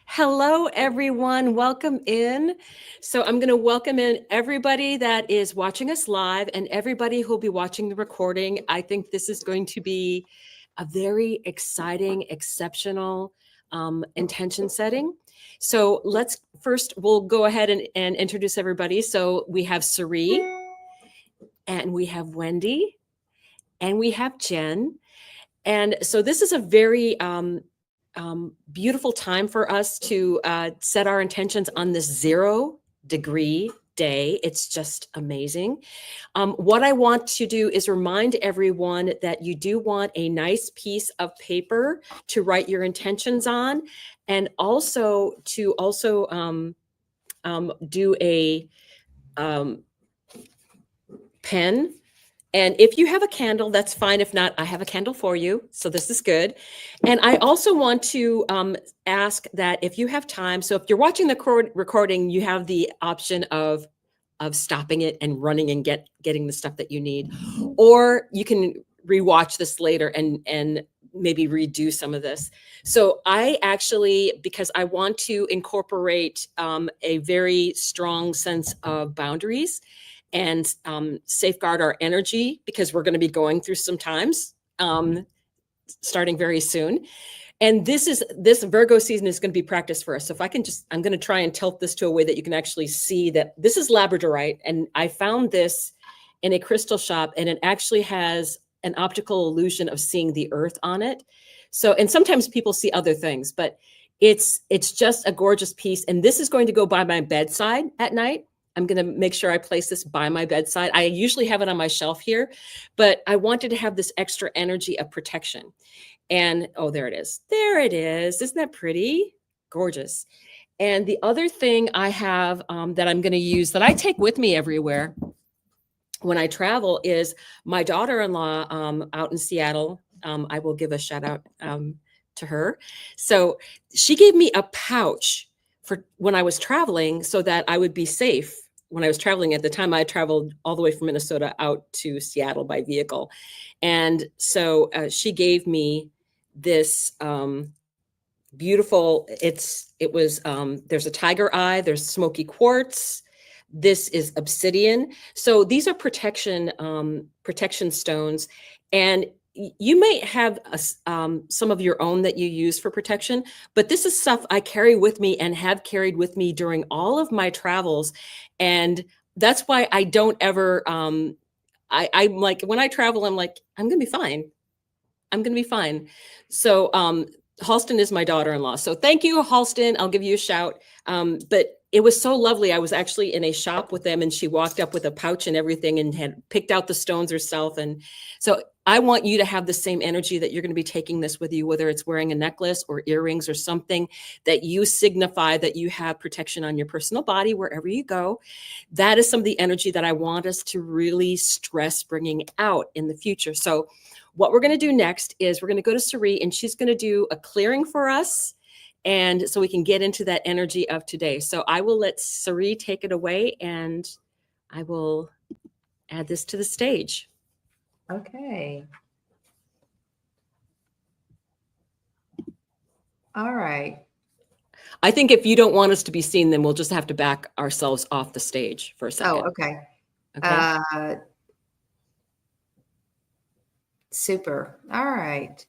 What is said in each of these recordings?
Hello, everyone. Welcome in. So I'm going to welcome in everybody that is watching us live and everybody who'll be watching the recording. I think this is going to be a very exciting, exceptional intention setting. So we'll go ahead and introduce everybody. So we have Ceree, and we have Wendi, and we have Jenn. And so this is a very beautiful time for us to set our intentions on this 0-degree day. It's just amazing. What I want to do is remind everyone that you do want a nice piece of paper to write your intentions on, and also to do a pen. And if you have a candle, that's fine. If not, I have a candle for you. So this is good. And I also want to ask that if you have time, so if you're watching the recording, you have the option of stopping it and running and getting the stuff that you need. Or you can rewatch this later and maybe redo some of this. So I actually, because I want to incorporate a very strong sense of boundaries and safeguard our energy, because we're going to be going through some times starting very soon. And this Virgo season is going to be practice for us. So if I can I'm going to try and tilt this to a way that you can actually see that this is labradorite. And I found this in a crystal shop, and it actually has an optical illusion of seeing the earth on it. So, and sometimes people see other things, but it's just a gorgeous piece. And this is going to go by my bedside at night. I'm going to make sure I place this by my bedside. I usually have it on my shelf here, but I wanted to have this extra energy of protection. And oh, there it is. There it is. Isn't that pretty? Gorgeous. And the other thing I have that I'm going to use, that I take with me everywhere when I travel, is my daughter-in-law out in Seattle. I will give a shout out to her. So she gave me a pouch for when I was traveling so that I would be safe when I was traveling. At the time, I traveled all the way from Minnesota out to Seattle by vehicle. And so she gave me this beautiful, there's a tiger eye, there's smoky quartz. This is obsidian. So these are protection stones. And you may have some of your own that you use for protection, but this is stuff I carry with me and have carried with me during all of my travels. And that's why I don't ever, I'm like, when I travel, I'm like, I'm going to be fine. I'm going to be fine. So Halston is my daughter-in-law. So thank you, Halston. I'll give you a shout. But it was so lovely. I was actually in a shop with them, and she walked up with a pouch and everything and had picked out the stones herself. And so I want you to have the same energy that you're going to be taking this with you, whether it's wearing a necklace or earrings or something that you signify that you have protection on your personal body wherever you go. That is some of the energy that I want us to really stress bringing out in the future. So what we're going to do next is we're going to go to Ceree, and she's going to do a clearing for us, and so we can get into that energy of today. So I will let Ceree take it away, and I will add this to the stage. Okay. All right. I think if you don't want us to be seen, then we'll just have to back ourselves off the stage for a second. Oh, okay. Okay. Super. All right.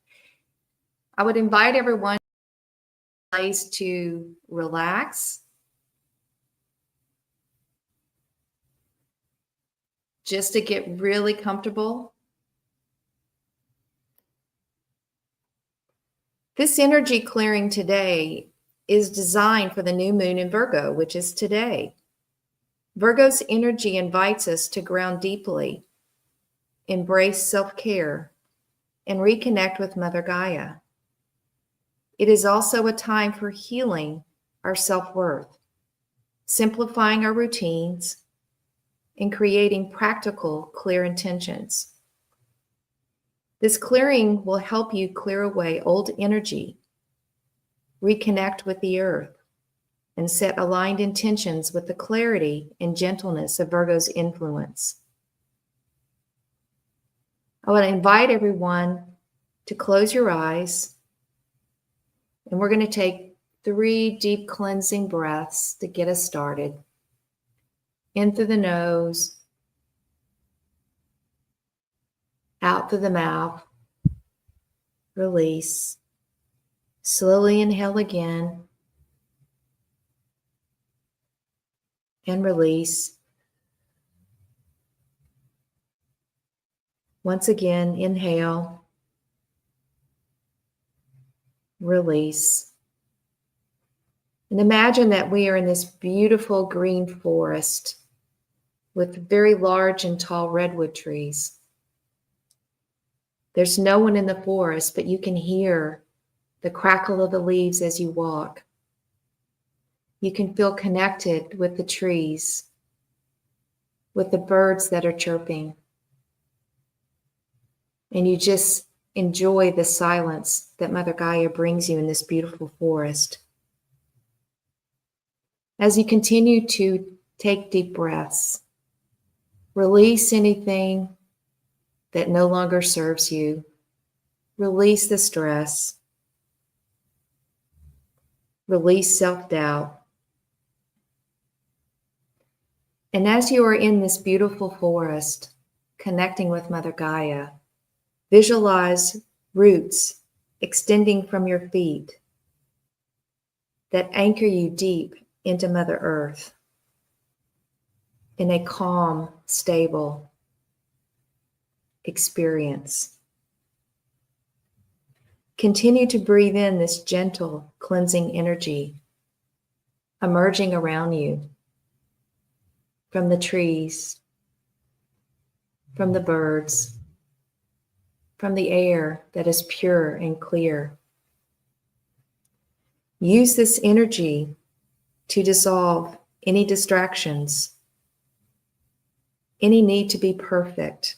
I would invite everyone to relax. Just to get really comfortable. This energy clearing today is designed for the new moon in Virgo, which is today. Virgo's energy invites us to ground deeply, embrace self-care, and reconnect with Mother Gaia. It is also a time for healing our self-worth, simplifying our routines, and creating practical, clear intentions. This clearing will help you clear away old energy, reconnect with the earth, and set aligned intentions with the clarity and gentleness of Virgo's influence. I want to invite everyone to close your eyes, and we're going to take 3 deep cleansing breaths to get us started. In through the nose, out through the mouth, release. Slowly inhale again and release. Once again, inhale, release. And imagine that we are in this beautiful green forest with very large and tall redwood trees. There's no one in the forest, but you can hear the crackle of the leaves as you walk. You can feel connected with the trees, with the birds that are chirping. And you just enjoy the silence that Mother Gaia brings you in this beautiful forest. As you continue to take deep breaths, release anything that no longer serves you. Release the stress. Release self-doubt. And as you are in this beautiful forest, connecting with Mother Gaia, visualize roots extending from your feet that anchor you deep into Mother Earth in a calm, stable experience. Continue to breathe in this gentle, cleansing energy emerging around you from the trees, from the birds, from the air that is pure and clear. Use this energy to dissolve any distractions, any need to be perfect,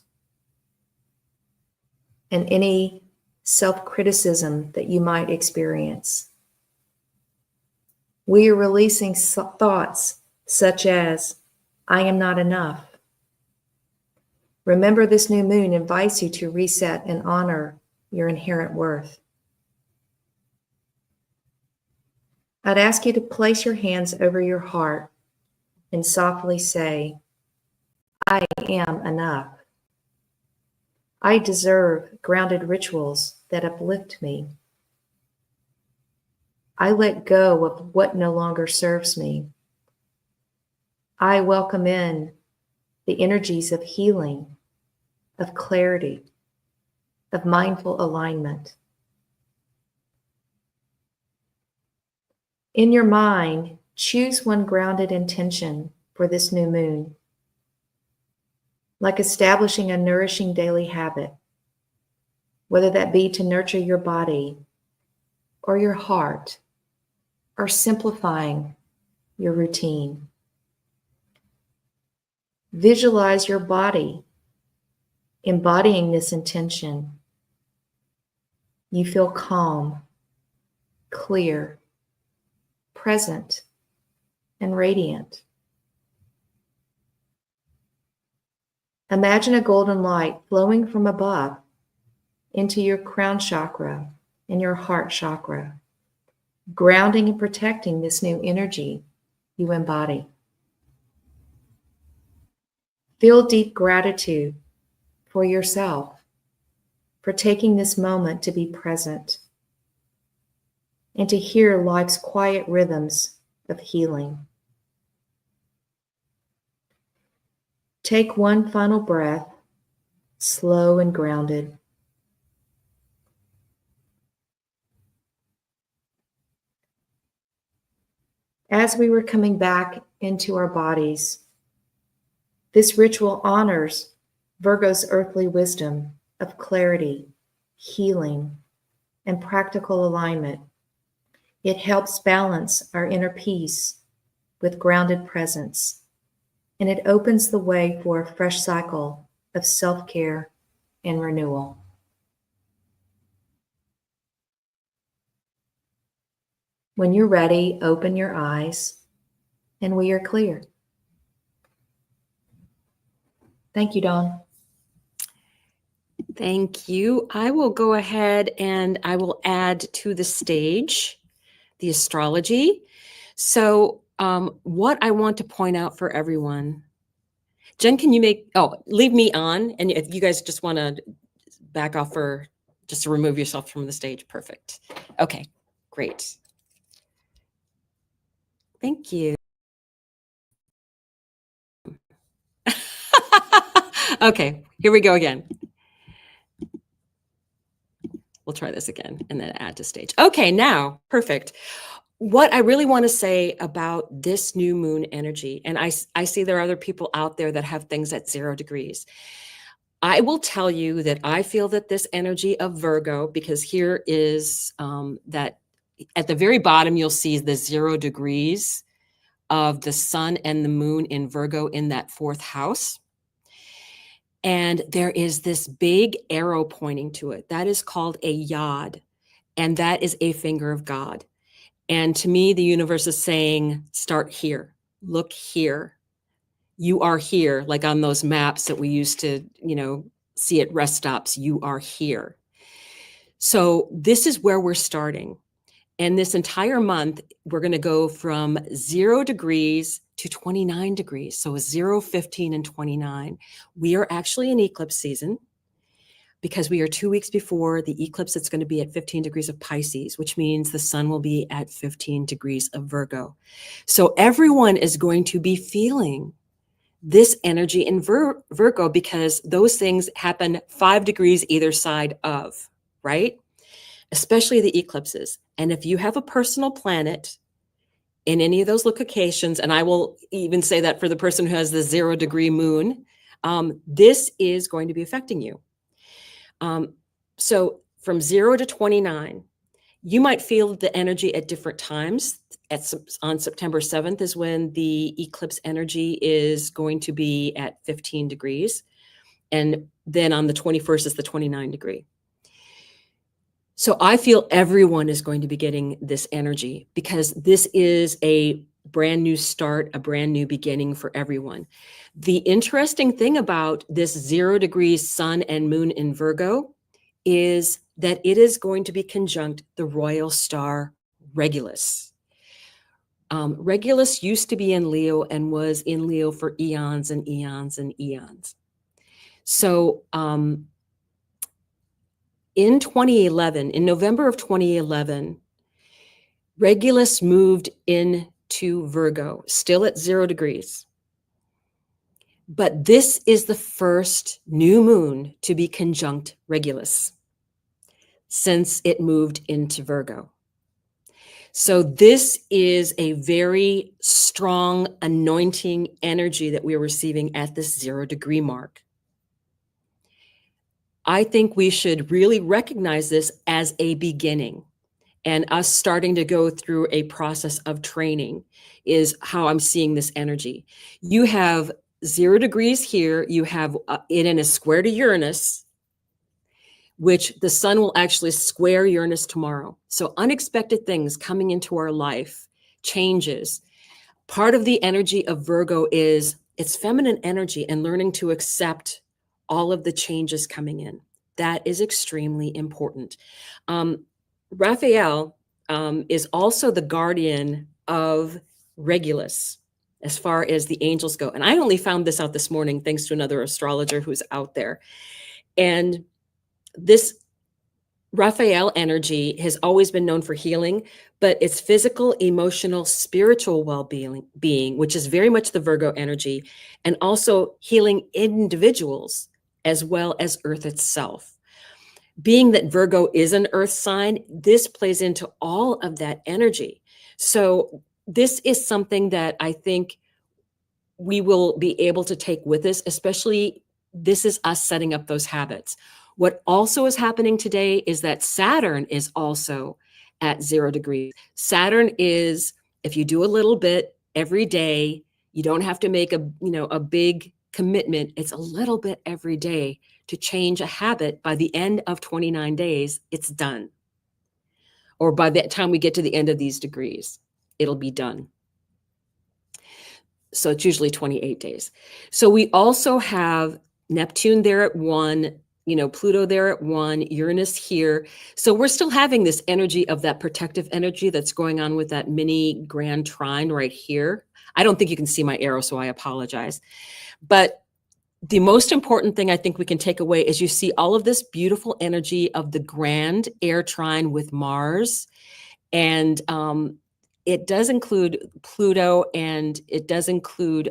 and any self-criticism that you might experience. We are releasing thoughts such as, I am not enough. Remember, this new moon invites you to reset and honor your inherent worth. I'd ask you to place your hands over your heart and softly say, I am enough. I deserve grounded rituals that uplift me. I let go of what no longer serves me. I welcome in the energies of healing, of clarity, of mindful alignment. In your mind, choose one grounded intention for this new moon, like establishing a nourishing daily habit, whether that be to nurture your body or your heart, or simplifying your routine. Visualize your body embodying this intention. You feel calm, clear, present, and radiant. Imagine a golden light flowing from above into your crown chakra and your heart chakra, grounding and protecting this new energy you embody. Feel deep gratitude for yourself for taking this moment to be present and to hear life's quiet rhythms of healing. Take one final breath, slow and grounded. As we were coming back into our bodies, this ritual honors Virgo's earthly wisdom of clarity, healing, and practical alignment. It helps balance our inner peace with grounded presence, and it opens the way for a fresh cycle of self-care and renewal. When you're ready, open your eyes, and we are clear. Thank you, Dawn. Thank you. I will go ahead and I will add to the stage the astrology. So what I want to point out for everyone, Jen, can you leave me on? And if you guys just want to back off for just to remove yourself from the stage. Perfect. Okay, great. Thank you. Okay, here we go again. We'll try this again and then add to stage. Okay, now, perfect. What I really want to say about this new moon energy, and I see there are other people out there that have things at 0 degrees. I will tell you that I feel that this energy of Virgo, because here is that at the very bottom, you'll see the 0 degrees of the sun and the moon in Virgo in that 4th house. And there is this big arrow pointing to it. That is called a yod. And that is a finger of God. And to me, the universe is saying, start here, look here. You are here, like on those maps that we used to, see at rest stops, you are here. So this is where we're starting. And this entire month, we're going to go from 0 degrees to 29 degrees. So 0, 15, and 29. We are actually in eclipse season because we are 2 weeks before the eclipse. It's going to be at 15 degrees of Pisces, which means the sun will be at 15 degrees of Virgo. So everyone is going to be feeling this energy in Virgo because those things happen 5 degrees either side of, right? Especially the eclipses. And if you have a personal planet in any of those locations, and I will even say that for the person who has the 0 degree moon, this is going to be affecting you. So from 0 to 29, you might feel the energy at different times. On September 7th is when the eclipse energy is going to be at 15 degrees. And then on the 21st is the 29 degree. So I feel everyone is going to be getting this energy because this is a brand new start, a brand new beginning for everyone. The interesting thing about this 0 degrees sun and moon in Virgo is that it is going to be conjunct the royal star Regulus. Regulus used to be in Leo and was in Leo for eons and eons and eons. So in 2011, in November of 2011, Regulus moved into Virgo, still at 0 degrees. But this is the first new moon to be conjunct Regulus since it moved into Virgo. So this is a very strong anointing energy that we are receiving at this 0 degree mark. I think we should really recognize this as a beginning, and us starting to go through a process of training is how I'm seeing this energy. You have 0 degrees here. You have it in a square to Uranus, which the sun will actually square Uranus tomorrow. So unexpected things coming into our life, changes. Part of the energy of Virgo is it's feminine energy and learning to accept all of the changes coming in. That is extremely important. Raphael is also the guardian of Regulus as far as the angels go. And I only found this out this morning thanks to another astrologer who's out there. And this Raphael energy has always been known for healing, but it's physical, emotional, spiritual well-being, which is very much the Virgo energy, and also healing individuals as well as Earth itself. Being that Virgo is an Earth sign, this plays into all of that energy. So this is something that I think we will be able to take with us, especially this is us setting up those habits. What also is happening today is that Saturn is also at 0 degrees. Saturn is, if you do a little bit every day, you don't have to make a big commitment. It's a little bit every day to change a habit. By the end of 29 days, it's done. Or by the time we get to the end of these degrees, it'll be done. So it's usually 28 days. So we also have Neptune there at 1, Pluto there at 1, Uranus here. So we're still having this energy of that protective energy that's going on with that mini grand trine right here. I don't think you can see my arrow, so I apologize. But the most important thing I think we can take away is you see all of this beautiful energy of the grand air trine with Mars. And it does include Pluto, and it does include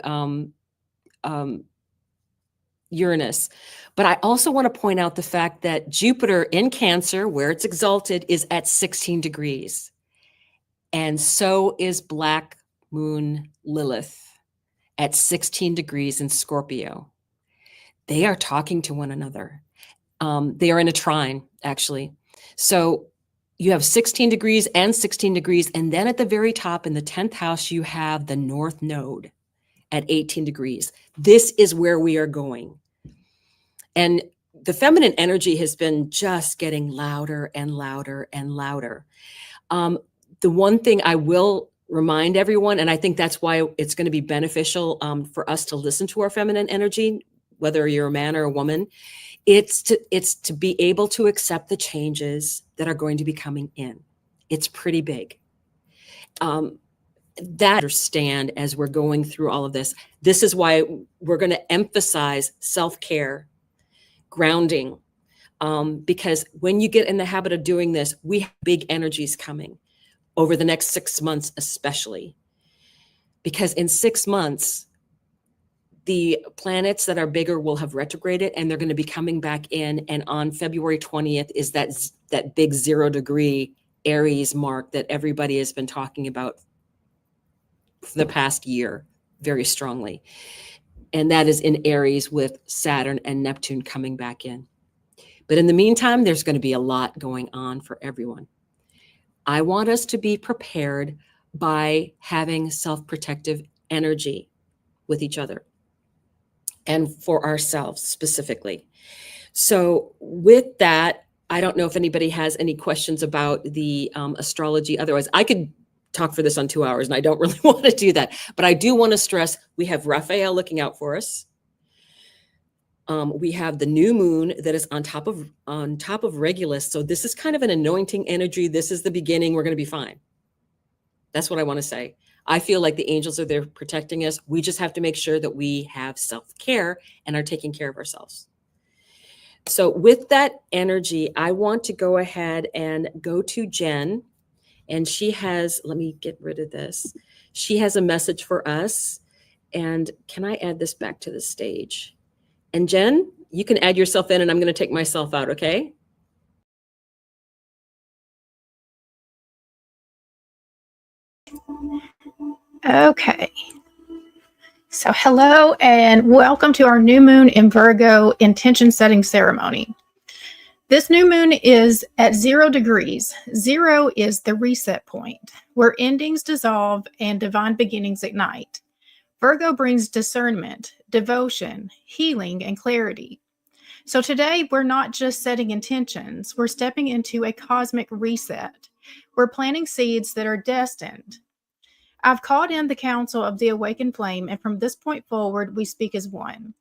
Uranus. But I also want to point out the fact that Jupiter in Cancer, where it's exalted, is at 16 degrees. And so is Black Moon Lilith at 16 degrees in Scorpio. They are talking to one another. They are in a trine, actually. So you have 16 degrees and 16 degrees. And then at the very top in the 10th house, you have the North Node at 18 degrees. This is where we are going. And the feminine energy has been just getting louder and louder and louder. The one thing I will remind everyone, and I think that's why it's going to be beneficial for us to listen to our feminine energy, whether you're a man or a woman, it's to be able to accept the changes that are going to be coming in. It's pretty big. That understand as we're going through all of this. This is why we're going to emphasize self-care, grounding, because when you get in the habit of doing this, we have big energies coming over the next 6 months, especially because in 6 months, the planets that are bigger will have retrograded and they're going to be coming back in. And on February 20th is that big 0 degree Aries mark that everybody has been talking about for the past year very strongly. And that is in Aries with Saturn and Neptune coming back in. But in the meantime, there's going to be a lot going on for everyone. I want us to be prepared by having self-protective energy with each other and for ourselves specifically. So with that, I don't know if anybody has any questions about the astrology. Otherwise, I could talk for this on 2 hours, and I don't really want to do that. But I do want to stress we have Raphael looking out for us. We have the new moon that is on top of Regulus. So this is kind of an anointing energy. This is the beginning. We're going to be fine. That's what I want to say. I feel like the angels are there protecting us. We just have to make sure that we have self-care and are taking care of ourselves. So with that energy, I want to go ahead and go to Jenn. And she has, let me get rid of this. She has a message for us. And can I add this back to the stage? And Jenn, you can add yourself in and I'm going to take myself out, okay? Okay. So hello and welcome to our new moon in Virgo intention setting ceremony. This new moon is at 0 degrees. 0 is the reset point where endings dissolve and divine beginnings ignite. Virgo brings discernment, devotion, healing, and clarity. So today we're not just setting intentions, we're stepping into a cosmic reset. We're planting seeds that are destined. I've called in the council of the awakened flame, and from this point forward, we speak as one.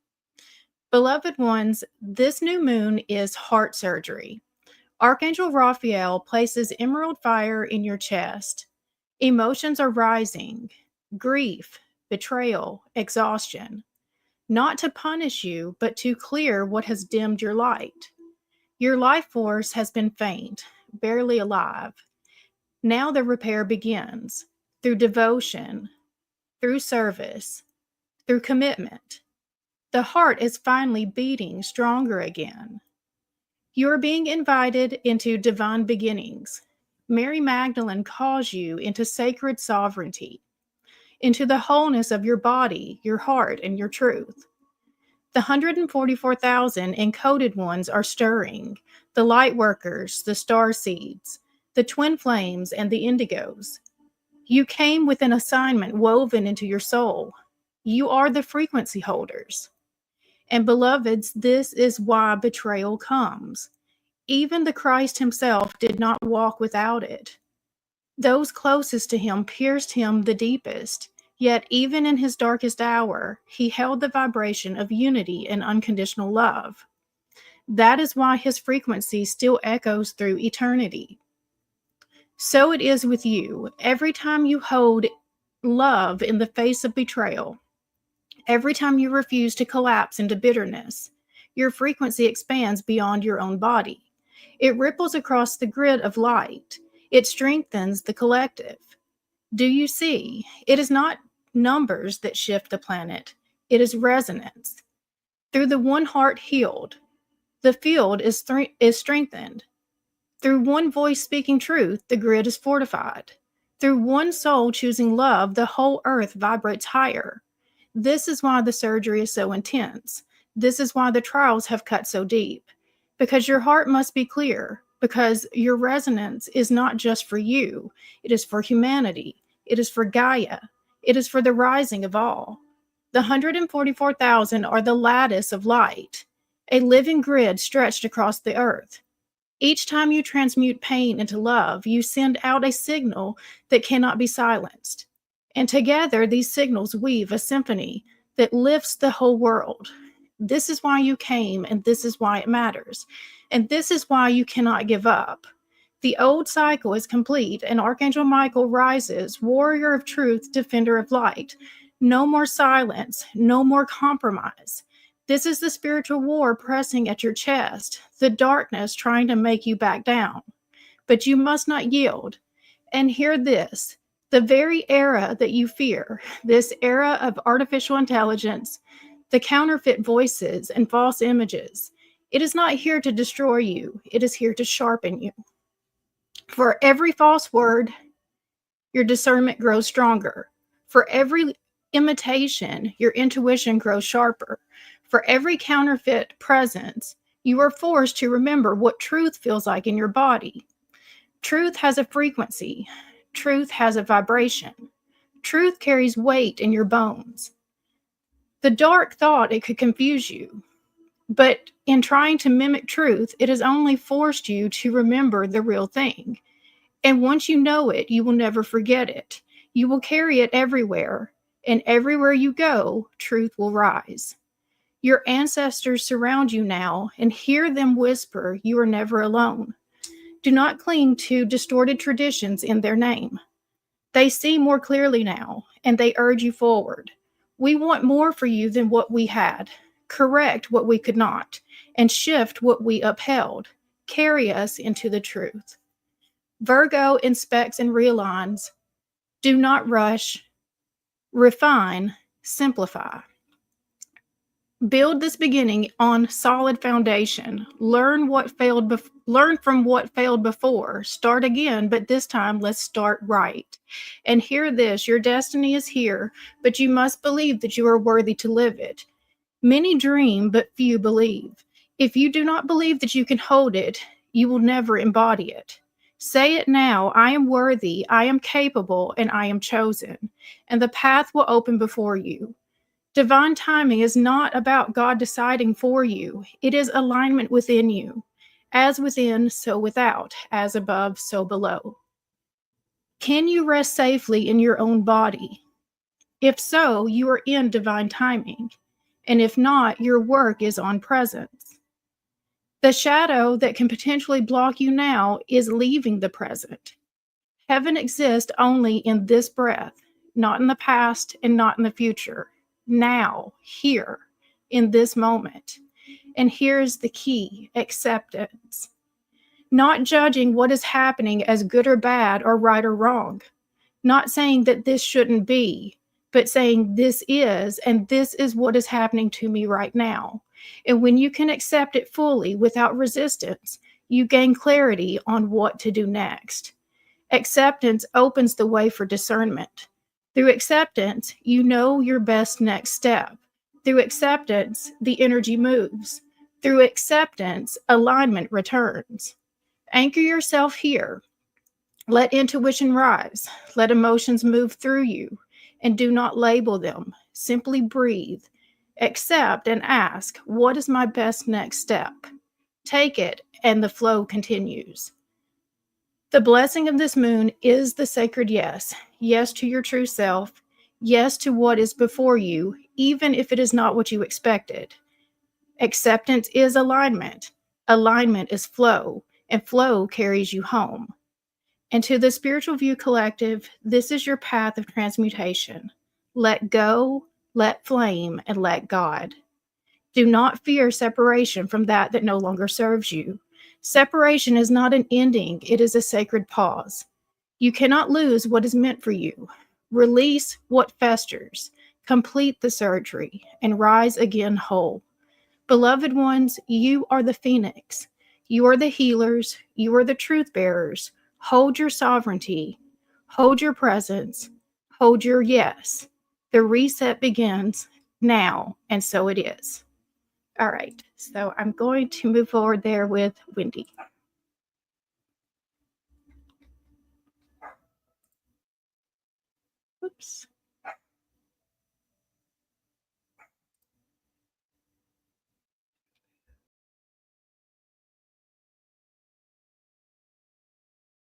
Beloved ones, this new moon is heart surgery. Archangel Raphael places emerald fire in your chest. Emotions are rising, grief, betrayal, exhaustion. Not to punish you, but to clear what has dimmed your light. Your life force has been faint, barely alive. Now the repair begins. Through devotion, through service, through commitment. The heart is finally beating stronger again. You are being invited into divine beginnings. Mary Magdalene calls you into sacred sovereignty, into the wholeness of your body, your heart, and your truth. The 144,000 encoded ones are stirring, the light workers, the star seeds, the twin flames, and the indigos. You came with an assignment woven into your soul. You are the frequency holders. And beloveds, this is why betrayal comes. Even the Christ himself did not walk without it. Those closest to him pierced him the deepest, yet even in his darkest hour, he held the vibration of unity and unconditional love. That is why his frequency still echoes through eternity. So it is with you. Every time you hold love in the face of betrayal, every time you refuse to collapse into bitterness, your frequency expands beyond your own body. It ripples across the grid of light. It strengthens the collective. Do you see? It is not numbers that shift the planet. It is resonance. Through the one heart healed, the field is strengthened. Through one voice speaking truth, the grid is fortified. Through one soul choosing love, the whole earth vibrates higher. This is why the surgery is so intense. This is why the trials have cut so deep. Because your heart must be clear. Because your resonance is not just for you. It is for humanity. It is for Gaia. It is for the rising of all. The 144,000 are the lattice of light, a living grid stretched across the earth. Each time you transmute pain into love, you send out a signal that cannot be silenced. And together, these signals weave a symphony that lifts the whole world. This is why you came, and this is why it matters. And this is why you cannot give up. The old cycle is complete, and Archangel Michael rises, warrior of truth, defender of light. No more silence, no more compromise. This is the spiritual war pressing at your chest, the darkness trying to make you back down. But you must not yield. And hear this, the very era that you fear, this era of artificial intelligence, the counterfeit voices and false images, it is not here to destroy you. It is here to sharpen you. For every false word, your discernment grows stronger. For every imitation, your intuition grows sharper. For every counterfeit presence, you are forced to remember what truth feels like in your body. Truth has a frequency. Truth has a vibration. Truth carries weight in your bones. The dark thought it could confuse you, but in trying to mimic truth, it has only forced you to remember the real thing. And once you know it, you will never forget it. You will carry it everywhere, and everywhere you go, truth will rise. Your ancestors surround you now, and hear them whisper, you are never alone. Do not cling to distorted traditions in their name. They see more clearly now, and they urge you forward. We want more for you than what we had. Correct what we could not, and shift what we upheld. Carry us into the truth. Virgo inspects and realigns. Do not rush. Refine. Simplify. Build this beginning on solid foundation. Learn from what failed before. Start again, but this time let's start right. And hear this, your destiny is here, but you must believe that you are worthy to live it. Many dream, but few believe. If you do not believe that you can hold it, you will never embody it. Say it now, I am worthy, I am capable, and I am chosen. And the path will open before you. Divine timing is not about God deciding for you. It is alignment within you. As within, so without. As above, so below. Can you rest safely in your own body? If so, you are in divine timing. And if not, your work is on presence. The shadow that can potentially block you now is leaving the present. Heaven exists only in this breath, not in the past and not in the future. Now, here, in this moment. And here's the key, acceptance. Not judging what is happening as good or bad or right or wrong. Not saying that this shouldn't be, but saying this is, and this is what is happening to me right now. And when you can accept it fully without resistance, you gain clarity on what to do next. Acceptance opens the way for discernment. Through acceptance, you know your best next step. Through acceptance, the energy moves. Through acceptance, alignment returns. Anchor yourself here. Let intuition rise. Let emotions move through you. And do not label them. Simply breathe. Accept and ask, what is my best next step? Take it, and the flow continues. The blessing of this moon is the sacred yes. Yes to your true self. Yes to what is before you, even if it is not what you expected. Acceptance is alignment. Alignment is flow, and flow carries you home. And to the Spiritual View Collective, this is your path of transmutation. Let go, let flame, and let God. Do not fear separation from that no longer serves you. Separation is not an ending, it is a sacred pause. You cannot lose what is meant for you. Release what festers. Complete the surgery and rise again whole. Beloved ones, you are the phoenix. You are the healers. You are the truth bearers. Hold your sovereignty. Hold your presence. Hold your yes. The reset begins now, and so it is. All right, so I'm going to move forward there with Wendi. Oops.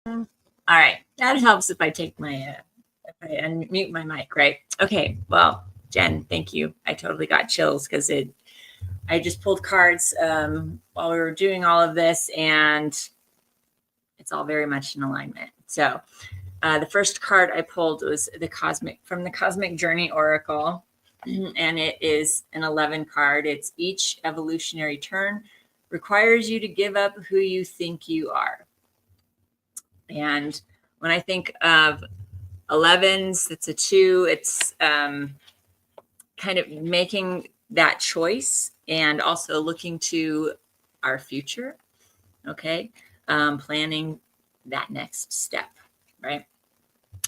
All right, that helps if I take my, if I unmute my mic, right? Okay, well, Jen, thank you. I totally got chills because I just pulled cards while we were doing all of this, and it's all very much in alignment. So the first card I pulled was from the Cosmic Journey Oracle, and it is an 11 card. It's each evolutionary turn requires you to give up who you think you are. And when I think of 11s, it's a 2. It's kind of making that choice and also looking to our future. Okay. Planning that next step, right?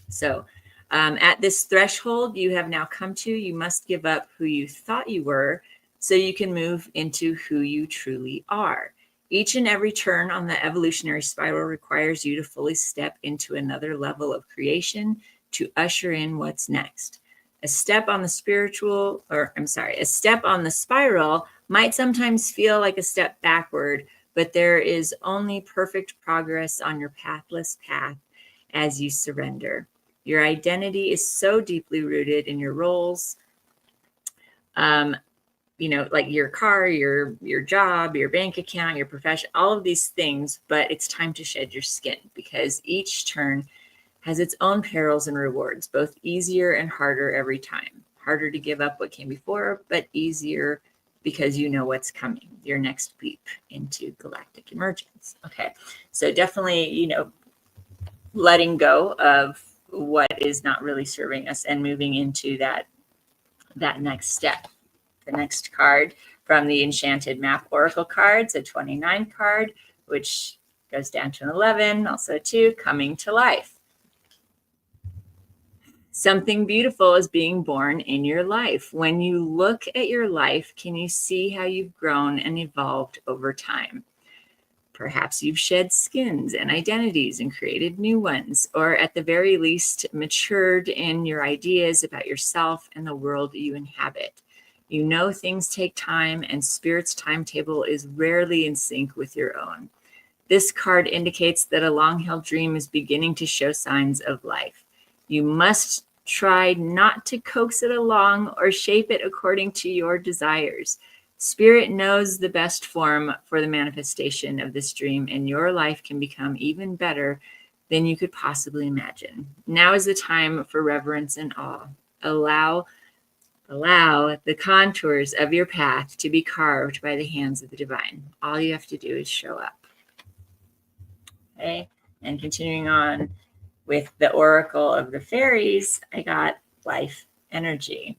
So at this threshold you have now come to, you must give up who you thought you were so you can move into who you truly are. Each and every turn on the evolutionary spiral requires you to fully step into another level of creation to usher in what's next. A step on the spiral might sometimes feel like a step backward, but there is only perfect progress on your pathless path as you surrender. Your identity is so deeply rooted in your roles, like your car, your job, your bank account, your profession, all of these things, but it's time to shed your skin because each turn has its own perils and rewards, both easier and harder every time. Harder to give up what came before, but easier because you know what's coming, your next leap into galactic emergence. Okay, so definitely, letting go of what is not really serving us and moving into that next step. The next card from the Enchanted Map Oracle cards, a 29 card, which goes down to an 11, also a 2, coming to life. Something beautiful is being born in your life. When you look at your life, can you see how you've grown and evolved over time? Perhaps you've shed skins and identities and created new ones, or at the very least, matured in your ideas about yourself and the world you inhabit. You know things take time, and Spirit's timetable is rarely in sync with your own. This card indicates that a long-held dream is beginning to show signs of life. You must try not to coax it along or shape it according to your desires. Spirit knows the best form for the manifestation of this dream, and your life can become even better than you could possibly imagine. Now is the time for reverence and awe. Allow the contours of your path to be carved by the hands of the divine. All you have to do is show up. Okay, and continuing on with the Oracle of the Fairies, I got life energy.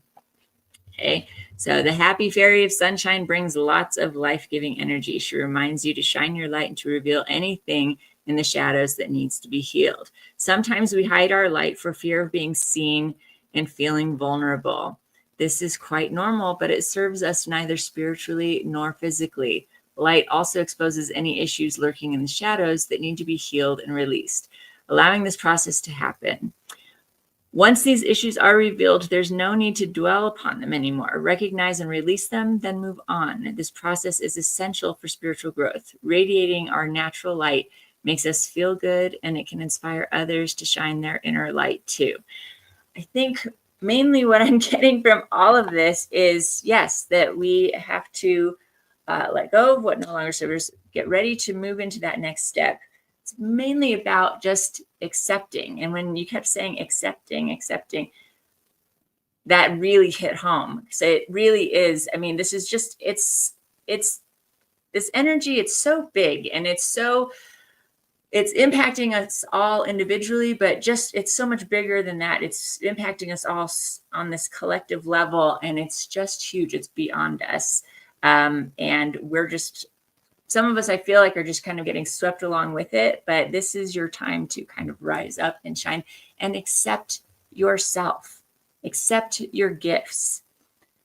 Okay, so the happy fairy of sunshine brings lots of life-giving energy. She reminds you to shine your light and to reveal anything in the shadows that needs to be healed. Sometimes we hide our light for fear of being seen and feeling vulnerable. This is quite normal, but it serves us neither spiritually nor physically. Light also exposes any issues lurking in the shadows that need to be healed and released, allowing this process to happen. Once these issues are revealed, there's no need to dwell upon them anymore. Recognize and release them, then move on. This process is essential for spiritual growth. Radiating our natural light makes us feel good, and it can inspire others to shine their inner light too. I think mainly what I'm getting from all of this is, yes, that we have to let go of what no longer serves, get ready to move into that next step. It's mainly about just accepting. And when you kept saying accepting, that really hit home. So it really is. I mean, this is just, it's this energy. It's so big, and it's impacting us all individually, but just, it's so much bigger than that. It's impacting us all on this collective level, and it's just huge. It's beyond us. And we're just, some of us, I feel like, are just kind of getting swept along with it, but this is your time to kind of rise up and shine and accept yourself, accept your gifts.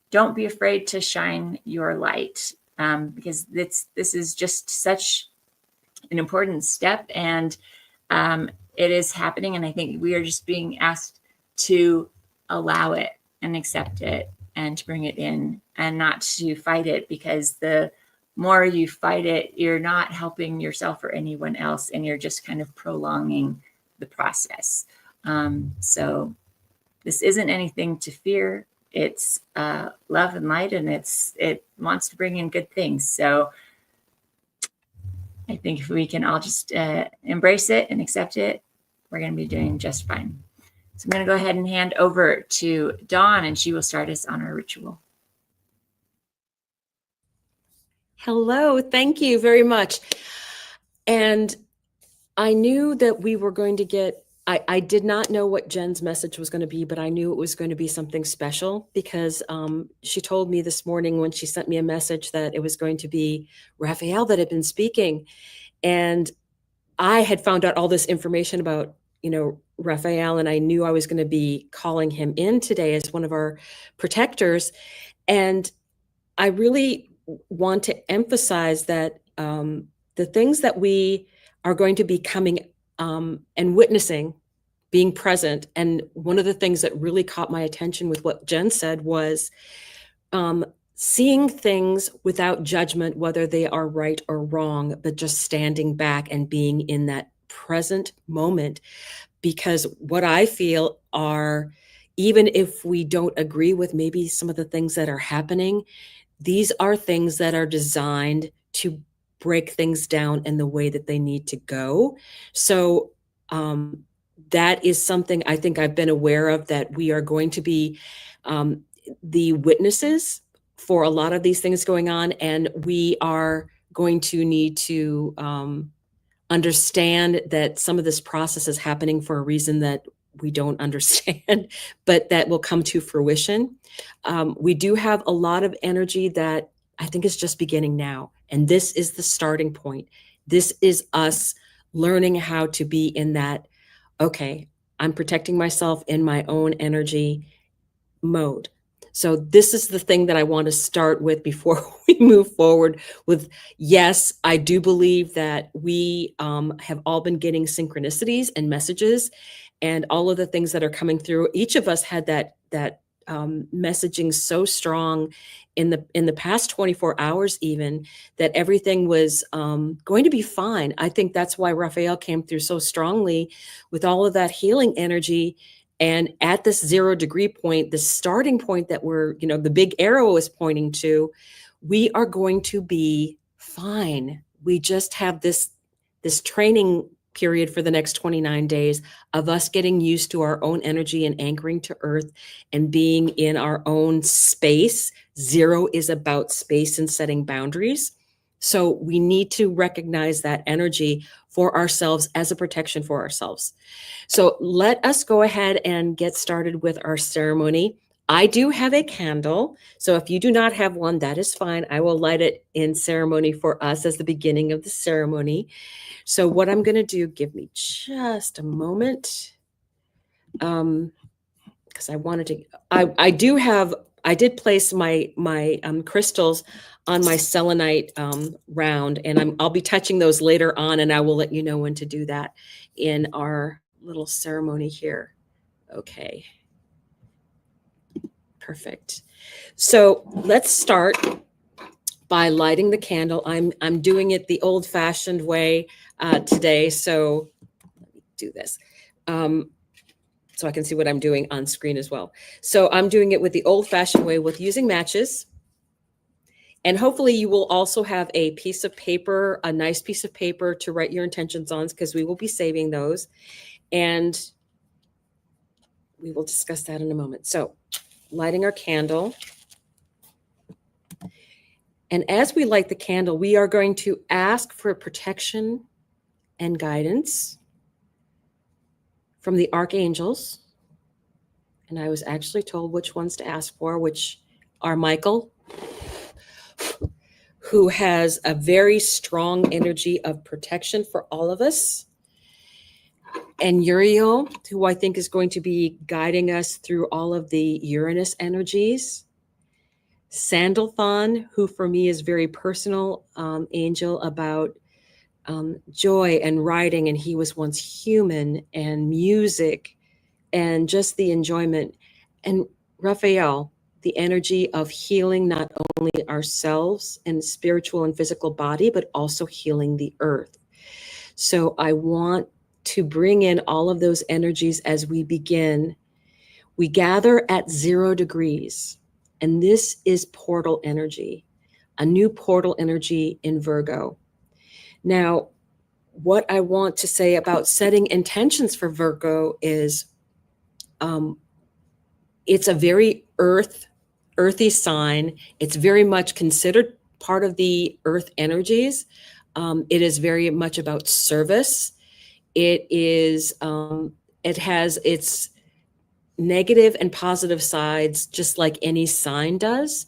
Don't be afraid to shine your light, because this is just such an important step, and it is happening. And I think we are just being asked to allow it and accept it and to bring it in, and not to fight it, because the more you fight it, you're not helping yourself or anyone else, and you're just kind of prolonging the process. So this isn't anything to fear. It's love and light, and it wants to bring in good things. So I think if we can all just embrace it and accept it, we're going to be doing just fine. So I'm going to go ahead and hand over to Dawn, and she will start us on our ritual. Hello, thank you very much. And I knew that we were going to get, I did not know what Jenn's message was going to be, but I knew it was going to be something special, because she told me this morning when she sent me a message that it was going to be Raphael that had been speaking. And I had found out all this information about, Raphael, and I knew I was going to be calling him in today as one of our protectors. And I really want to emphasize that the things that we are going to be coming and witnessing, being present. And one of the things that really caught my attention with what Jenn said was seeing things without judgment, whether they are right or wrong, but just standing back and being in that present moment. Because what I feel are, even if we don't agree with maybe some of the things that are happening, these are things that are designed to break things down in the way that they need to go. So that is something I think I've been aware of, that we are going to be the witnesses for a lot of these things going on. And we are going to need to understand that some of this process is happening for a reason that we don't understand, but that will come to fruition. We do have a lot of energy that I think is just beginning now. And this is the starting point. This is us learning how to be in that, okay, I'm protecting myself in my own energy mode. So this is the thing that I want to start with before we move forward with, yes, I do believe that we have all been getting synchronicities and messages, and all of the things that are coming through. Each of us had that messaging so strong in the past 24 hours, even, that everything was going to be fine. I think that's why Raphael came through so strongly with all of that healing energy. And at this 0 degree point, the starting point that we're, the big arrow is pointing to, we are going to be fine. We just have this training period for the next 29 days of us getting used to our own energy and anchoring to earth and being in our own space. 0 is about space and setting boundaries. So we need to recognize that energy for ourselves as a protection for ourselves. So let us go ahead and get started with our ceremony. I do have a candle. So if you do not have one, that is fine. I will light it in ceremony for us as the beginning of the ceremony. So what I'm going to do, give me just a moment. Because I wanted to, I did place my crystals on my selenite round, and I'll be touching those later on, and I will let you know when to do that in our little ceremony here. Okay. Perfect. So let's start by lighting the candle. I'm doing it the old-fashioned way today. So let me do this. So I can see what I'm doing on screen as well. So I'm doing it with the old-fashioned way with using matches. And hopefully you will also have a piece of paper, a nice piece of paper to write your intentions on, because we will be saving those. And we will discuss that in a moment. So lighting our candle. And as we light the candle, we are going to ask for protection and guidance from the archangels. And I was actually told which ones to ask for, which are Michael, who has a very strong energy of protection for all of us, and Uriel, who I think is going to be guiding us through all of the Uranus energies. Sandalphon, who for me is very personal angel about joy and writing, and he was once human, and music and just the enjoyment. And Raphael, the energy of healing not only ourselves and spiritual and physical body, but also healing the earth. So I want to bring in all of those energies as we begin. We gather at 0 degrees, and this is portal energy, a new portal energy in Virgo. Now, what I want to say about setting intentions for Virgo is it's a very earthy sign. It's very much considered part of the earth energies. It is very much about service. It is, it has its negative and positive sides, just like any sign does.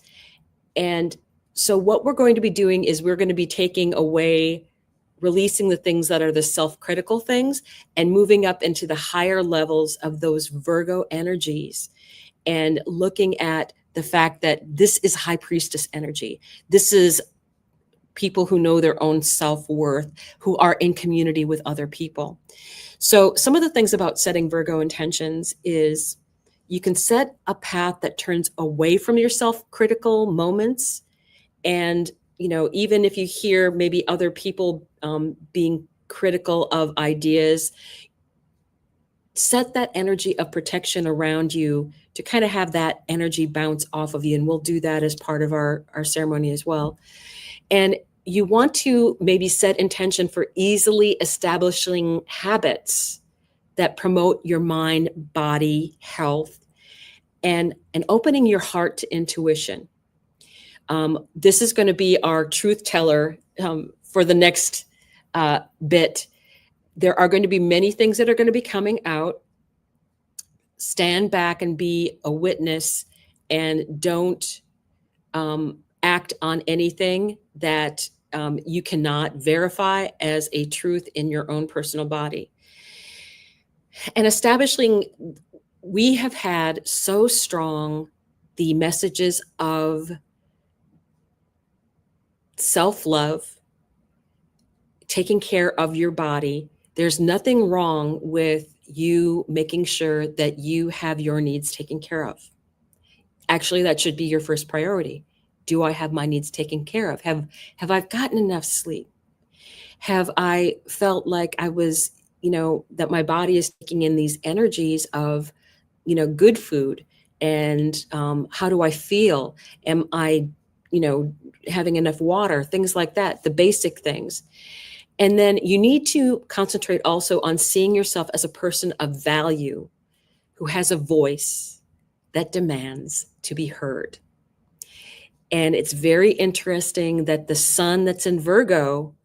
And so what we're going to be doing is we're going to be taking away, releasing the things that are the self-critical things and moving up into the higher levels of those Virgo energies and looking at the fact that this is high priestess energy. This is people who know their own self-worth, who are in community with other people. So some of the things about setting Virgo intentions is you can set a path that turns away from your self-critical moments. And, you know, even if you hear maybe other people being critical of ideas, set that energy of protection around you to kind of have that energy bounce off of you. And we'll do that as part of our ceremony as well. And you want to maybe set intention for easily establishing habits that promote your mind, body, health, and opening your heart to intuition. This is going to be our truth teller for the next bit. There are going to be many things that are going to be coming out. Stand back and be a witness, and don't act on anything that you cannot verify as a truth in your own personal body. And establishing, we have had so strong the messages of self-love, taking care of your body. There's nothing wrong with you making sure that you have your needs taken care of. Actually, that should be your first priority. Do I have my needs taken care of? Have I gotten enough sleep? Have I felt like I was, you know, that my body is taking in these energies of, you know, good food? And how do I feel? Am I, you know, having enough water? Things like that, the basic things. And then you need to concentrate also on seeing yourself as a person of value who has a voice that demands to be heard. And it's very interesting that the sun that's in Virgo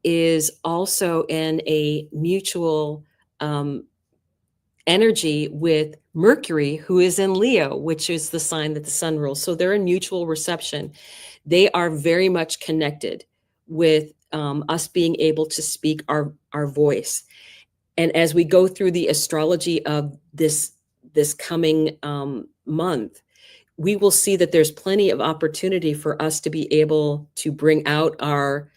is also in a mutual energy with Mercury, who is in Leo, which is the sign that the sun rules. So they're in mutual reception. They are very much connected with us being able to speak our voice. And as we go through the astrology of this coming month, we will see that there's plenty of opportunity for us to be able to bring out our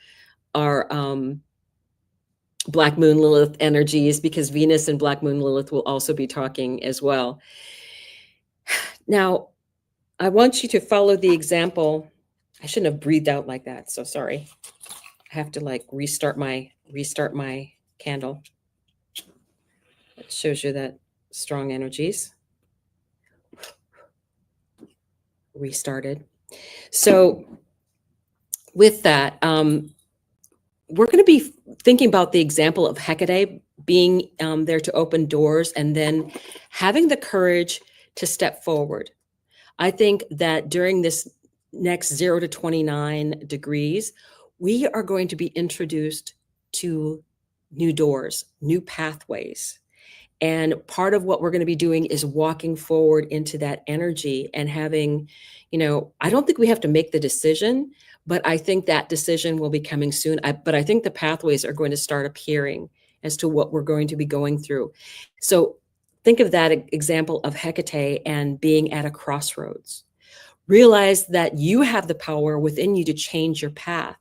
Black Moon Lilith energies, because Venus and Black Moon Lilith will also be talking as well. Now, I want you to follow the example. I shouldn't have breathed out like that, so sorry. I have to like restart my candle. It shows you that strong energies. Restarted. So with that, we're going to be thinking about the example of Hekate being there to open doors and then having the courage to step forward. I think that during this next 0 to 29 degrees, we are going to be introduced to new doors, new pathways. And part of what we're going to be doing is walking forward into that energy and having, I don't think we have to make the decision, but I think that decision will be coming soon. But I think the pathways are going to start appearing as to what we're going to be going through. So think of that example of Hekate and being at a crossroads. Realize that you have the power within you to change your path,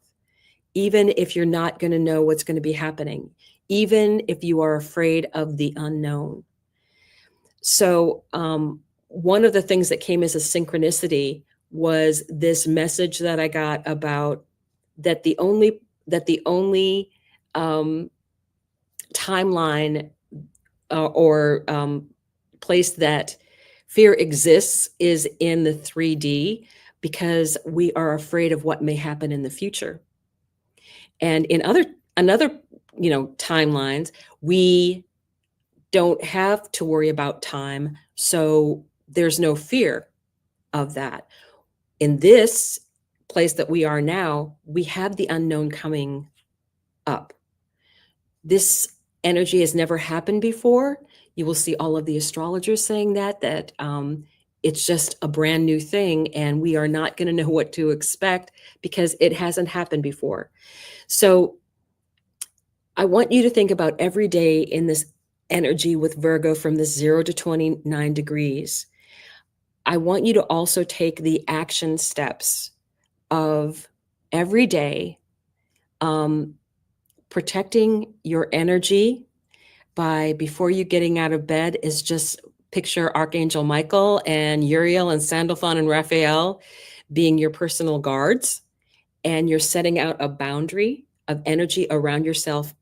even if you're not going to know what's going to be happening, even if you are afraid of the unknown. So one of the things that came as a synchronicity was this message that I got about that the only timeline or place that fear exists is in the 3D, because we are afraid of what may happen in the future. And in another timelines, we don't have to worry about time, so there's no fear of that. In this place that we are now, we have the unknown coming up. This energy has never happened before. You will see all of the astrologers saying that it's just a brand new thing, and we are not going to know what to expect because it hasn't happened before. So I want you to think about every day in this energy with Virgo from the 0 to 29 degrees. I want you to also take the action steps of every day, protecting your energy by, before you getting out of bed, is just picture Archangel Michael and Uriel and Sandalphon and Raphael being your personal guards, and you're setting out a boundary of energy around yourself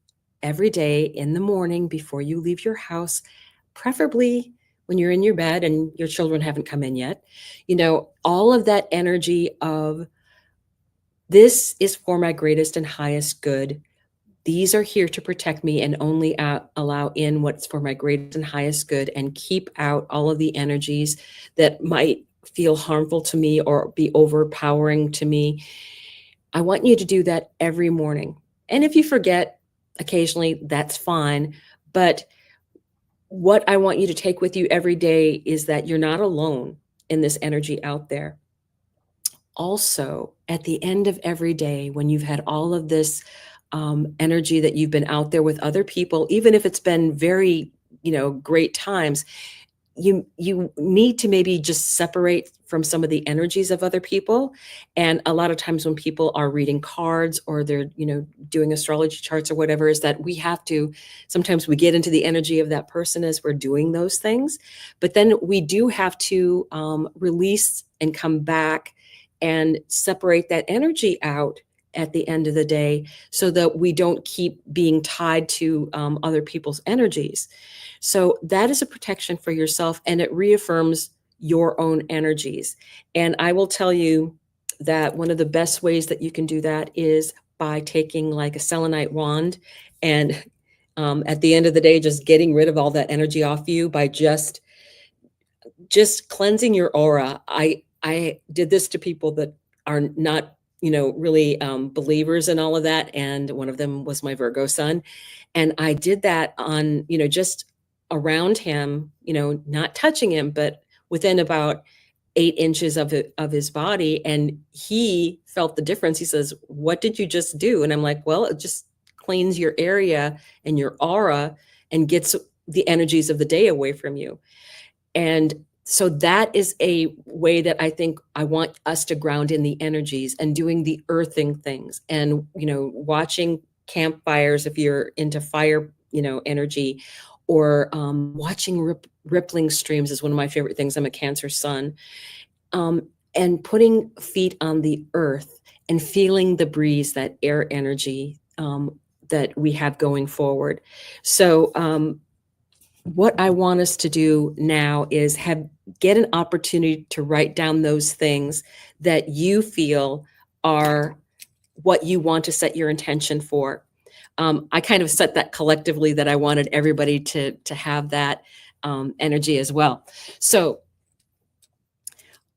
every day in the morning before you leave your house, preferably when you're in your bed and your children haven't come in yet. All of that energy of, this is for my greatest and highest good. These are here to protect me and only allow in what's for my greatest and highest good, and keep out all of the energies that might feel harmful to me or be overpowering to me. I want you to do that every morning. And if you forget occasionally, that's fine. But what I want you to take with you every day is that you're not alone in this energy out there. Also, at the end of every day, when you've had all of this energy that you've been out there with other people, even if it's been very, great times, you need to maybe just separate from some of the energies of other people. And a lot of times when people are reading cards or they're, doing astrology charts or whatever, is that sometimes we get into the energy of that person as we're doing those things. But then we do have to release and come back and separate that energy out at the end of the day, so that we don't keep being tied to other people's energies. So that is a protection for yourself, and it reaffirms your own energies. And I will tell you that one of the best ways that you can do that is by taking like a selenite wand, and at the end of the day, just getting rid of all that energy off you by just cleansing your aura. I did this to people that are not really believers in all of that. And one of them was my Virgo son. And I did that on, just around him, not touching him, but within about 8 inches of his body. And he felt the difference. He says, "What did you just do?" And I'm like, "Well, it just cleans your area and your aura and gets the energies of the day away from you." And so that is a way that I think I want us to ground in the energies, and doing the earthing things, and, watching campfires if you're into fire, energy, or watching rippling streams is one of my favorite things. I'm a Cancer sun. And putting feet on the earth and feeling the breeze, that air energy that we have going forward. So what I want us to do now is get an opportunity to write down those things that you feel are what you want to set your intention for. I kind of set that collectively, that I wanted everybody to have that energy as well. So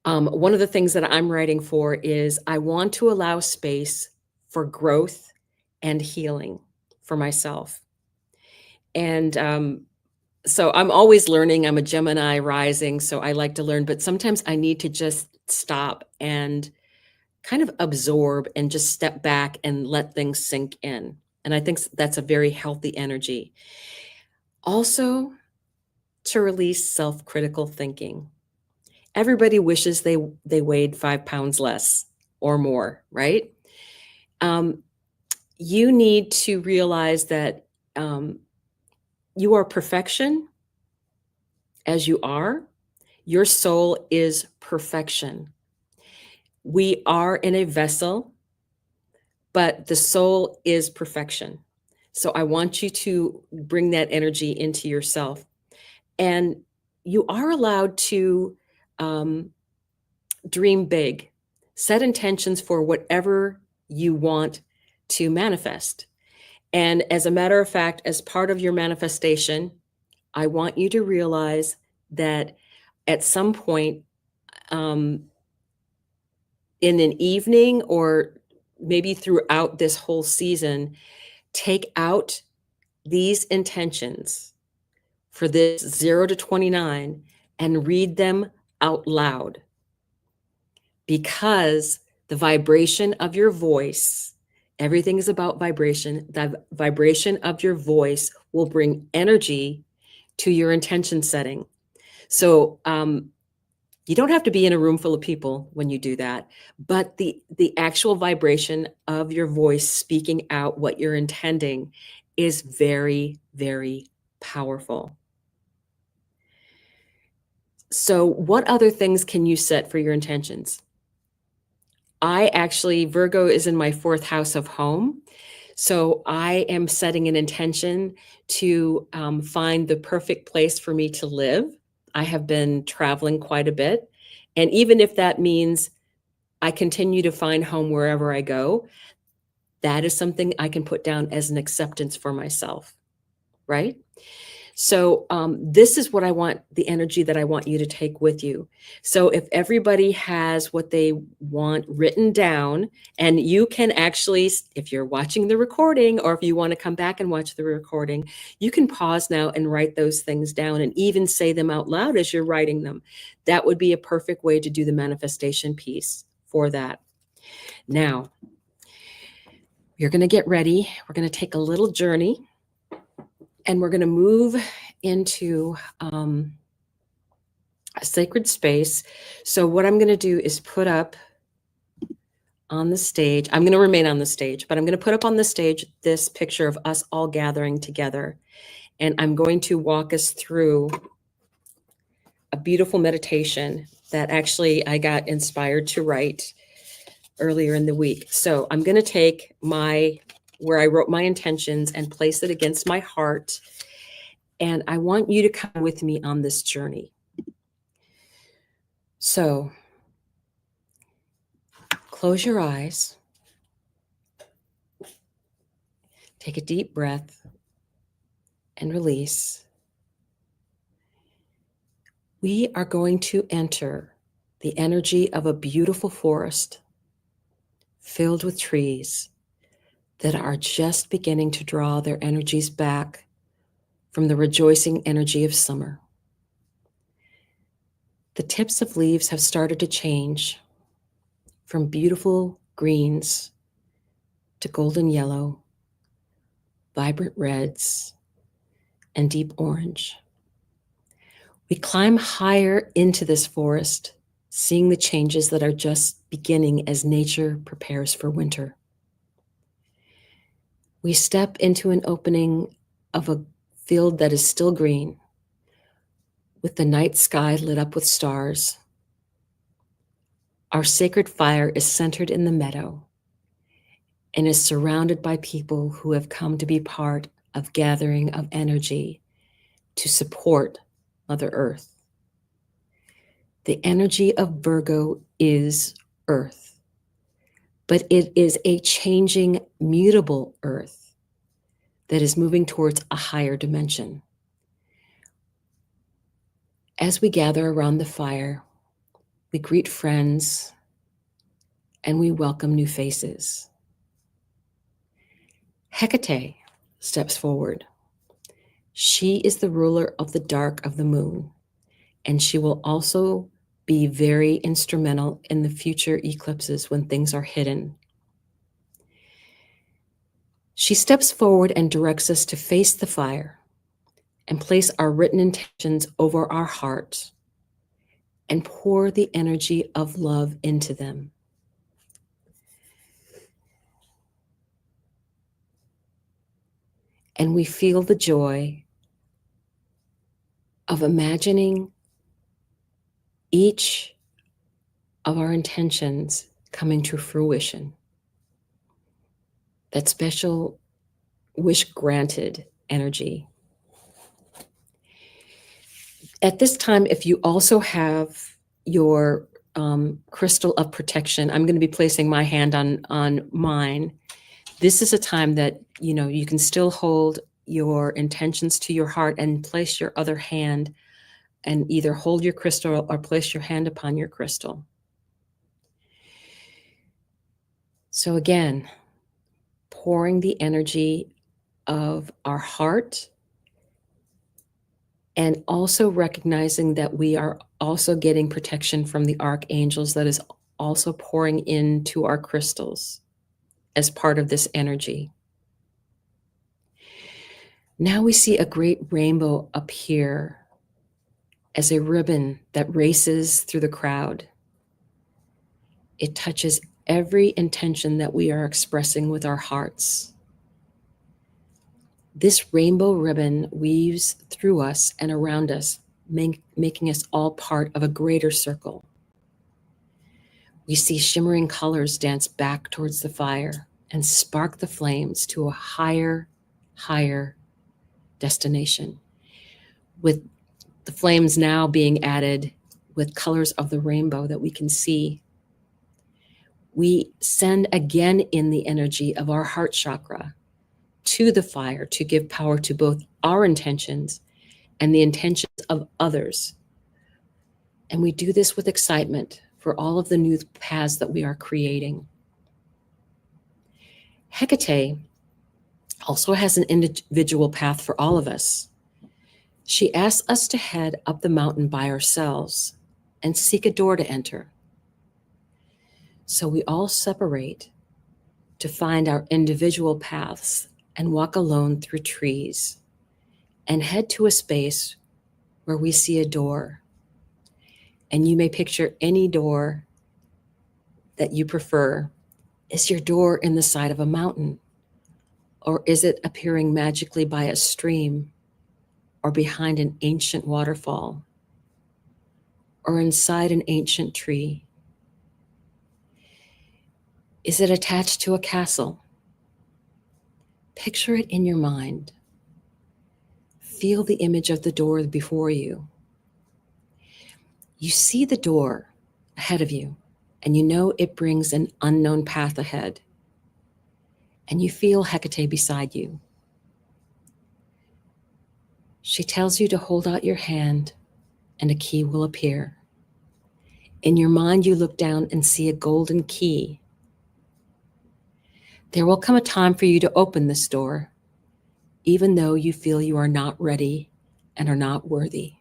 one of the things that I'm writing for is I want to allow space for growth and healing for myself. And so I'm always learning. I'm a Gemini rising, so I like to learn, but sometimes I need to just stop and kind of absorb and just step back and let things sink in. And I think that's a very healthy energy. Also, to release self-critical thinking. Everybody wishes they weighed 5 pounds less or more, right? You need to realize that you are perfection as you are. Your soul is perfection. We are in a vessel, but the soul is perfection. So I want you to bring that energy into yourself. And you are allowed to dream big, set intentions for whatever you want to manifest. And as a matter of fact, as part of your manifestation, I want you to realize that at some point in an evening, or maybe throughout this whole season, take out these intentions for this 0 to 29 and read them out loud, because the vibration of your voice, everything is about vibration. The vibration of your voice will bring energy to your intention setting. So you don't have to be in a room full of people when you do that, but the actual vibration of your voice speaking out what you're intending is very, very powerful. So what other things can you set for your intentions? Virgo is in my 4th house of home. So I am setting an intention to find the perfect place for me to live. I have been traveling quite a bit. And even if that means I continue to find home wherever I go, that is something I can put down as an acceptance for myself, right? So this is what I want, the energy that I want you to take with you. So if everybody has what they want written down, and you can actually, if you're watching the recording, or if you want to come back and watch the recording, you can pause now and write those things down, and even say them out loud as you're writing them. That would be a perfect way to do the manifestation piece for that. Now, you're going to get ready. We're going to take a little journey. And we're going to move into a sacred space. So what I'm going to do is put up on the stage, I'm going to remain on the stage, but I'm going to put up on the stage this picture of us all gathering together. And I'm going to walk us through a beautiful meditation that actually I got inspired to write earlier in the week. So I'm going to take where I wrote my intentions and place it against my heart. And I want you to come with me on this journey. So close your eyes. Take a deep breath and release. We are going to enter the energy of a beautiful forest filled with trees that are just beginning to draw their energies back from the rejoicing energy of summer. The tips of leaves have started to change from beautiful greens to golden yellow, vibrant reds, and deep orange. We climb higher into this forest, seeing the changes that are just beginning as nature prepares for winter. We step into an opening of a field that is still green, with the night sky lit up with stars. Our sacred fire is centered in the meadow and is surrounded by people who have come to be part of gathering of energy to support Mother Earth. The energy of Virgo is Earth. but it is a changing, mutable earth that is moving towards a higher dimension. As we gather around the fire, we greet friends and we welcome new faces. Hekate steps forward. She is the ruler of the dark of the moon, and she will also be very instrumental in the future eclipses when things are hidden. She steps forward and directs us to face the fire and place our written intentions over our heart and pour the energy of love into them. And we feel the joy of imagining each of our intentions coming to fruition. That special wish granted energy. At this time, if you also have your crystal of protection, I'm going to be placing my hand on mine. This is a time that, you know, you can still hold your intentions to your heart and place your other hand and either hold your crystal or place your hand upon your crystal. So again, pouring the energy of our heart and also recognizing that we are also getting protection from the archangels that is also pouring into our crystals as part of this energy. Now we see a great rainbow appear as a ribbon that races through the crowd. It touches every intention that we are expressing with our hearts. This rainbow ribbon weaves through us and around us, making us all part of a greater circle. We see shimmering colors dance back towards the fire and spark the flames to a higher destination, with the flames now being added with colors of the rainbow that we can see. We send again in the energy of our heart chakra to the fire to give power to both our intentions and the intentions of others. And we do this with excitement for all of the new paths that we are creating. Hekate also has an individual path for all of us. She asks us to head up the mountain by ourselves and seek a door to enter. So we all separate to find our individual paths and walk alone through trees and head to a space where we see a door. And you may picture any door that you prefer. Is your door in the side of a mountain? Or is it appearing magically by a stream or behind an ancient waterfall or inside an ancient tree? Is it attached to a castle? Picture it in your mind. Feel the image of the door before you. You see the door ahead of you, and you know it brings an unknown path ahead. And you feel Hekate beside you. She tells you to hold out your hand, and a key will appear. In your mind, you look down and see a golden key. There will come a time for you to open this door, even though you feel you are not ready and are not worthy.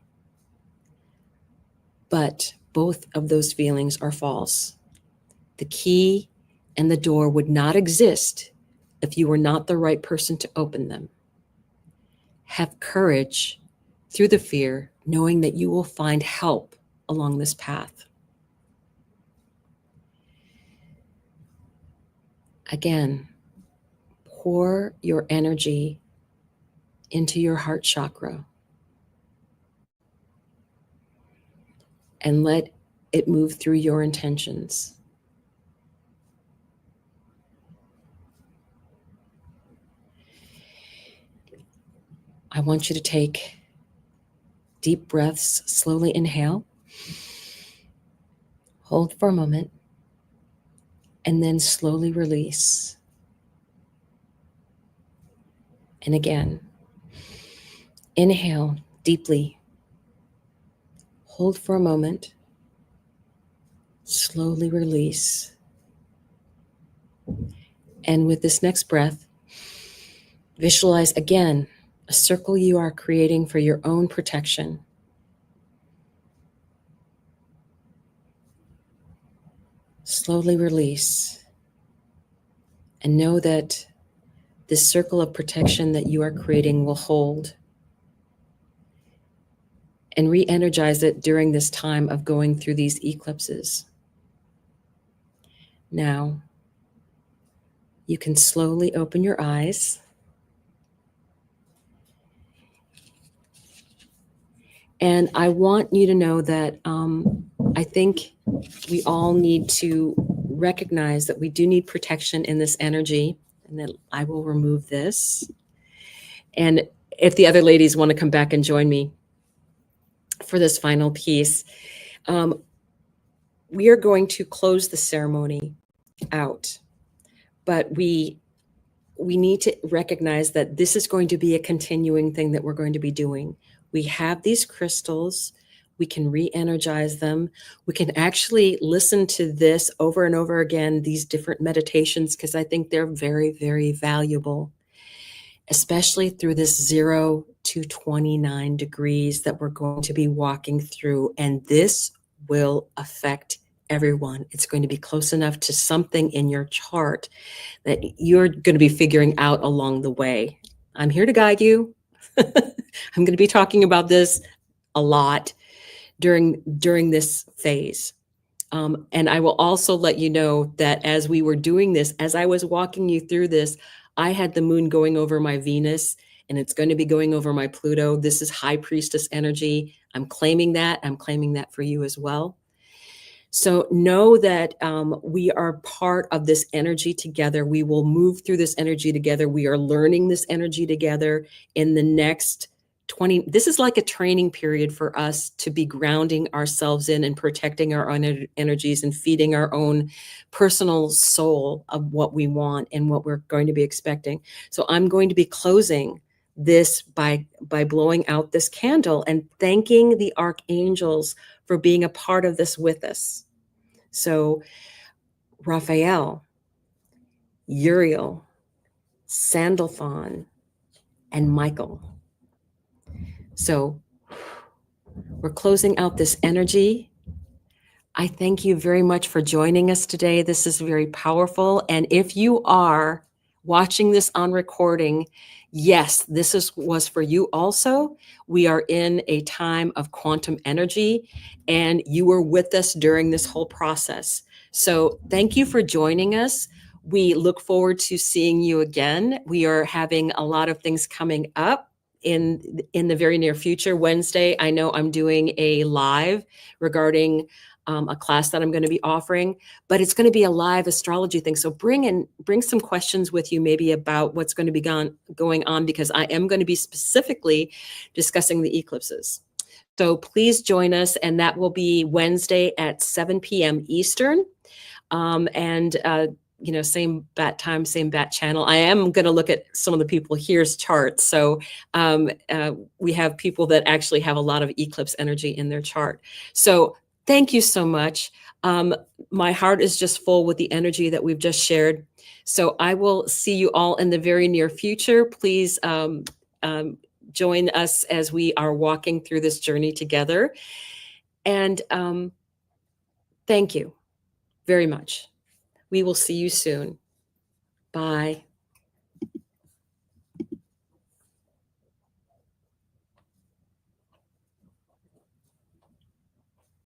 But both of those feelings are false. The key and the door would not exist if you were not the right person to open them. Have courage through the fear, knowing that you will find help along this path. Again, pour your energy into your heart chakra and let it move through your intentions. I want you to take deep breaths, slowly inhale, hold for a moment, and then slowly release. And again, inhale deeply, hold for a moment, slowly release. And with this next breath, visualize again a circle you are creating for your own protection. Slowly release. And know that this circle of protection that you are creating will hold. And re-energize it during this time of going through these eclipses. Now, you can slowly open your eyes. And I want you to know that I think we all need to recognize that we do need protection in this energy. And that I will remove this. And if the other ladies want to come back and join me for this final piece, we are going to close the ceremony out. But we need to recognize that this is going to be a continuing thing that we're going to be doing. We have these crystals. We can re-energize them. We can actually listen to this over and over again, these different meditations, because I think they're very, very valuable, especially through this 0 to 29 degrees that we're going to be walking through. And this will affect everyone. It's going to be close enough to something in your chart that you're going to be figuring out along the way. I'm here to guide you. I'm going to be talking about this a lot during this phase. And I will also let you know that as we were doing this, as I was walking you through this, I had the moon going over my Venus, and it's going to be going over my Pluto. This is high priestess energy. I'm claiming that. I'm claiming that for you as well. So know that we are part of this energy together. We will move through this energy together. We are learning this energy together in the next 20. This is like a training period for us to be grounding ourselves in and protecting our own energies and feeding our own personal soul of what we want and what we're going to be expecting. So I'm going to be closing this by blowing out this candle and thanking the archangels for being a part of this with us. So Raphael, Uriel, Sandalphon, and Michael. So we're closing out this energy. I thank you very much for joining us today. This is very powerful. And if you are watching this on recording, yes, this was for you also. We are in a time of quantum energy, and you were with us during this whole process. So thank you for joining us. We look forward to seeing you again. We are having a lot of things coming up in the very near future. Wednesday, I know I'm doing a live regarding a class that I'm going to be offering, but it's going to be a live astrology thing. So bring some questions with you, maybe about what's going to be going on, because I am going to be specifically discussing the eclipses. So please join us, and that will be Wednesday at 7 p.m. Eastern. Same bat time, same bat channel. I am going to look at some of the people here's charts. So we have people that actually have a lot of eclipse energy in their chart. So thank you so much. My heart is just full with the energy that we've just shared. So I will see you all in the very near future. Please join us as we are walking through this journey together. And thank you very much. We will see you soon. Bye.